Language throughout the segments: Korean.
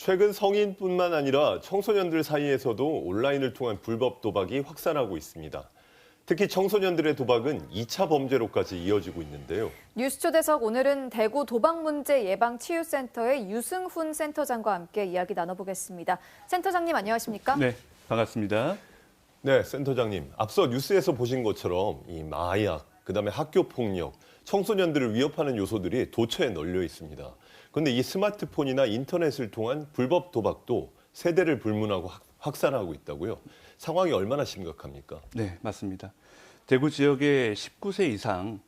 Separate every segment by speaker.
Speaker 1: 최근 성인뿐만 아니라 청소년들 사이에서도 온라인을 통한 불법 도박이 확산하고 있습니다. 특히 청소년들의 도박은 2차 범죄로까지 이어지고 있는데요.
Speaker 2: 뉴스 초대석 오늘은 대구 도박문제 예방치유센터의 유승훈 센터장과 함께 이야기 나눠보겠습니다. 센터장님 안녕하십니까?
Speaker 3: 네, 반갑습니다.
Speaker 1: 네, 센터장님. 앞서 뉴스에서 보신 것처럼 이 마약, 그다음에 학교 폭력, 청소년들을 위협하는 요소들이 도처에 널려 있습니다. 그런데 이 스마트폰이나 인터넷을 통한 불법 도박도 세대를 불문하고 확산하고 있다고요. 상황이 얼마나 심각합니까?
Speaker 3: 네, 맞습니다. 대구 지역의 19세 이상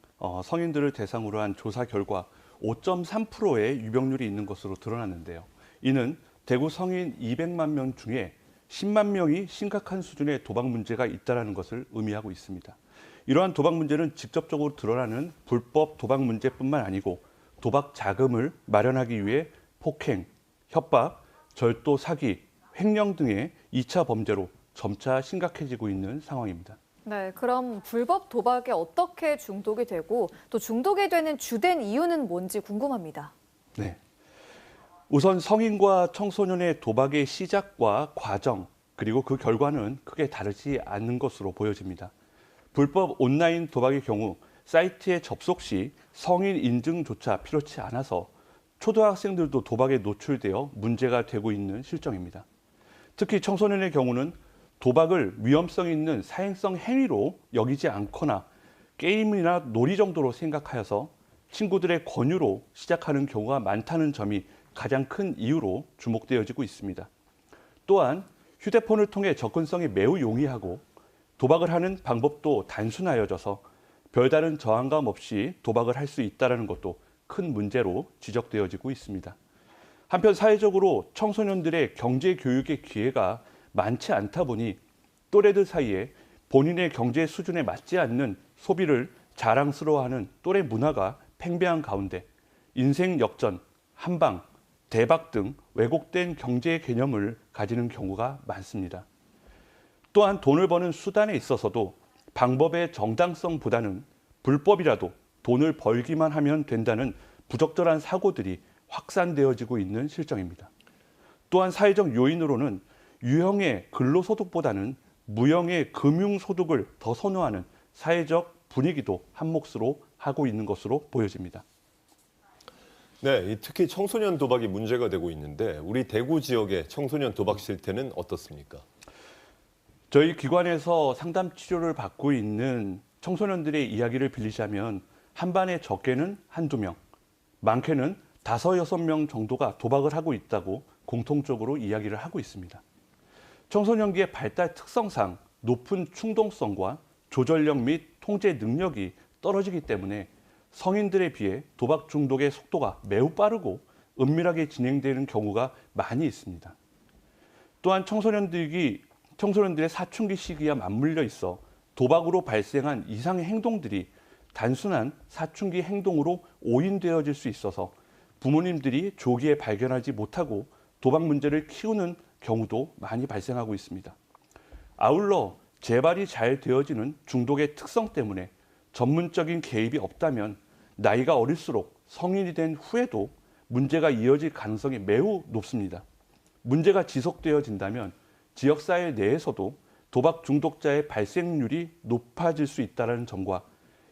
Speaker 3: 성인들을 대상으로 한 조사 결과 5.3%의 유병률이 있는 것으로 드러났는데요. 이는 대구 성인 200만 명 중에 10만 명이 심각한 수준의 도박 문제가 있다는 것을 의미하고 있습니다. 이러한 도박 문제는 직접적으로 드러나는 불법 도박 문제뿐만 아니고 도박 자금을 마련하기 위해 폭행, 협박, 절도, 사기, 횡령 등의 2차 범죄로 점차 심각해지고 있는 상황입니다.
Speaker 2: 네, 그럼 불법 도박에 어떻게 중독이 되고 또 중독이 되는 주된 이유는 뭔지 궁금합니다.
Speaker 3: 네. 우선 성인과 청소년의 도박의 시작과 과정, 그리고 그 결과는 크게 다르지 않는 것으로 보여집니다. 불법 온라인 도박의 경우 사이트에 접속 시 성인 인증조차 필요치 않아서 초등학생들도 도박에 노출되어 문제가 되고 있는 실정입니다. 특히 청소년의 경우는 도박을 위험성 있는 사행성 행위로 여기지 않거나 게임이나 놀이 정도로 생각하여서 친구들의 권유로 시작하는 경우가 많다는 점이 가장 큰 이유로 주목되어지고 있습니다. 또한 휴대폰을 통해 접근성이 매우 용이하고 도박을 하는 방법도 단순하여져서 별다른 저항감 없이 도박을 할 수 있다는 것도 큰 문제로 지적되어지고 있습니다. 한편 사회적으로 청소년들의 경제 교육의 기회가 많지 않다 보니 또래들 사이에 본인의 경제 수준에 맞지 않는 소비를 자랑스러워하는 또래 문화가 팽배한 가운데 인생 역전, 한방, 대박 등 왜곡된 경제 개념을 가지는 경우가 많습니다. 또한 돈을 버는 수단에 있어서도 방법의 정당성보다는 불법이라도 돈을 벌기만 하면 된다는 부적절한 사고들이 확산되어지고 있는 실정입니다. 또한 사회적 요인으로는 유형의 근로소득보다는 무형의 금융소득을 더 선호하는 사회적 분위기도 한몫으로 하고 있는 것으로 보여집니다.
Speaker 1: 네, 특히 청소년 도박이 문제가 되고 있는데 우리 대구 지역의 청소년 도박 실태는 어떻습니까?
Speaker 3: 저희 기관에서 상담 치료를 받고 있는 청소년들의 이야기를 빌리자면 한반에 적게는 한두 명, 많게는 5, 6명 정도가 도박을 하고 있다고 공통적으로 이야기를 하고 있습니다. 청소년기의 발달 특성상 높은 충동성과 조절력 및 통제 능력이 떨어지기 때문에 성인들에 비해 도박 중독의 속도가 매우 빠르고 은밀하게 진행되는 경우가 많이 있습니다. 또한 청소년들의 사춘기 시기와 맞물려 있어 도박으로 발생한 이상의 행동들이 단순한 사춘기 행동으로 오인되어질 수 있어서 부모님들이 조기에 발견하지 못하고 도박 문제를 키우는 경우도 많이 발생하고 있습니다. 아울러 재발이 잘 되어지는 중독의 특성 때문에 전문적인 개입이 없다면 나이가 어릴수록 성인이 된 후에도 문제가 이어질 가능성이 매우 높습니다. 문제가 지속되어진다면 지역사회 내에서도 도박 중독자의 발생률이 높아질 수 있다는 점과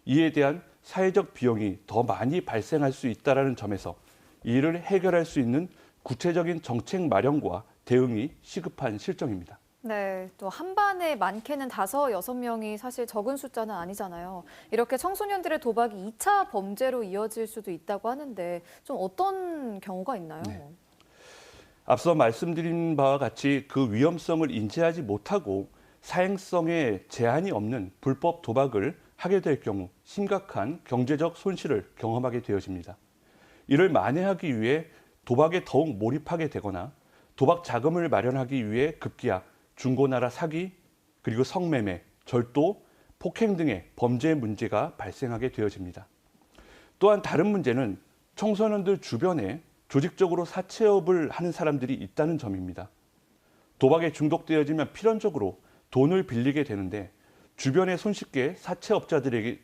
Speaker 3: 이에 대한 사회적 비용이 더 많이 발생할 수 있다는 점에서 이를 해결할 수 있는 구체적인 정책 마련과 대응이 시급한 실정입니다.
Speaker 2: 네, 또 한반에 많게는 5, 6명이 사실 적은 숫자는 아니잖아요. 이렇게 청소년들의 도박이 2차 범죄로 이어질 수도 있다고 하는데 좀 어떤 경우가 있나요?
Speaker 3: 네. 앞서 말씀드린 바와 같이 그 위험성을 인지하지 못하고 사행성에 제한이 없는 불법 도박을 하게 될 경우 심각한 경제적 손실을 경험하게 되어집니다. 이를 만회하기 위해 도박에 더욱 몰입하게 되거나 도박 자금을 마련하기 위해 급기야 중고나라 사기, 그리고 성매매, 절도, 폭행 등의 범죄 문제가 발생하게 되어집니다. 또한 다른 문제는 청소년들 주변에 조직적으로 사채업을 하는 사람들이 있다는 점입니다. 도박에 중독되어지면 필연적으로 돈을 빌리게 되는데 주변에 손쉽게 사채업자들을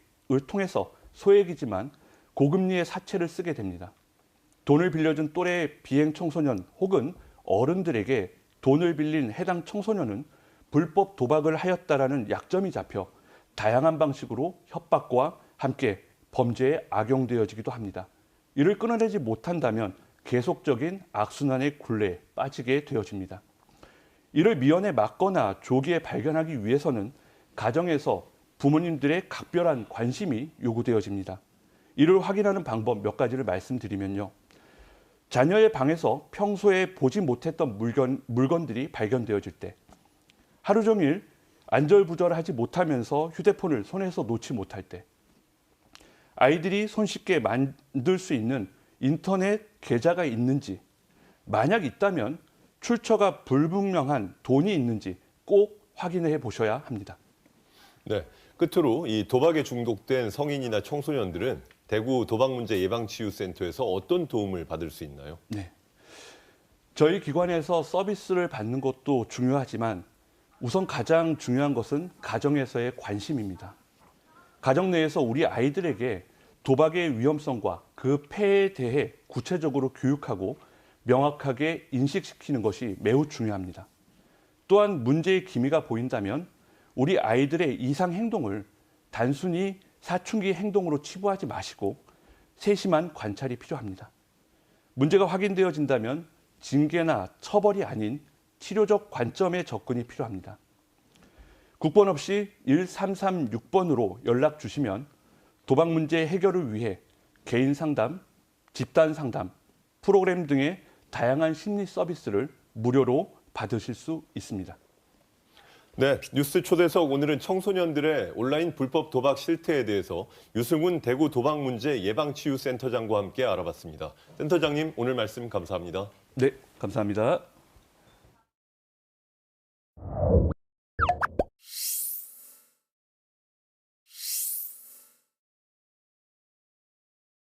Speaker 3: 통해서 소액이지만 고금리의 사채를 쓰게 됩니다. 돈을 빌려준 또래 비행 청소년 혹은 어른들에게 돈을 빌린 해당 청소년은 불법 도박을 하였다라는 약점이 잡혀 다양한 방식으로 협박과 함께 범죄에 악용되어지기도 합니다. 이를 끊어내지 못한다면 계속적인 악순환의 굴레에 빠지게 되어집니다. 이를 미연에 막거나 조기에 발견하기 위해서는 가정에서 부모님들의 각별한 관심이 요구되어집니다. 이를 확인하는 방법 몇 가지를 말씀드리면요. 자녀의 방에서 평소에 보지 못했던 물건들이 발견되어질 때, 하루 종일 안절부절하지 못하면서 휴대폰을 손에서 놓지 못할 때, 아이들이 손쉽게 만들 수 있는 인터넷 계좌가 있는지, 만약 있다면 출처가 불분명한 돈이 있는지 꼭 확인해 보셔야 합니다.
Speaker 1: 네. 끝으로 이 도박에 중독된 성인이나 청소년들은 대구 도박문제예방치유센터에서 어떤 도움을 받을 수 있나요?
Speaker 3: 네. 저희 기관에서 서비스를 받는 것도 중요하지만 우선 가장 중요한 것은 가정에서의 관심입니다. 가정 내에서 우리 아이들에게 도박의 위험성과 그 폐해에 대해 구체적으로 교육하고 명확하게 인식시키는 것이 매우 중요합니다. 또한 문제의 기미가 보인다면 우리 아이들의 이상 행동을 단순히 사춘기 행동으로 치부하지 마시고 세심한 관찰이 필요합니다. 문제가 확인되어진다면 징계나 처벌이 아닌 치료적 관점의 접근이 필요합니다. 국번 없이 1336번으로 연락 주시면 도박 문제 해결을 위해 개인 상담, 집단 상담, 프로그램 등의 다양한 심리 서비스를 무료로 받으실 수 있습니다.
Speaker 1: 네, 뉴스 초대석 오늘은 청소년들의 온라인 불법 도박 실태에 대해서 유승훈 대구 도박문제예방치유센터장과 함께 알아봤습니다. 센터장님, 오늘 말씀 감사합니다.
Speaker 3: 네, 감사합니다.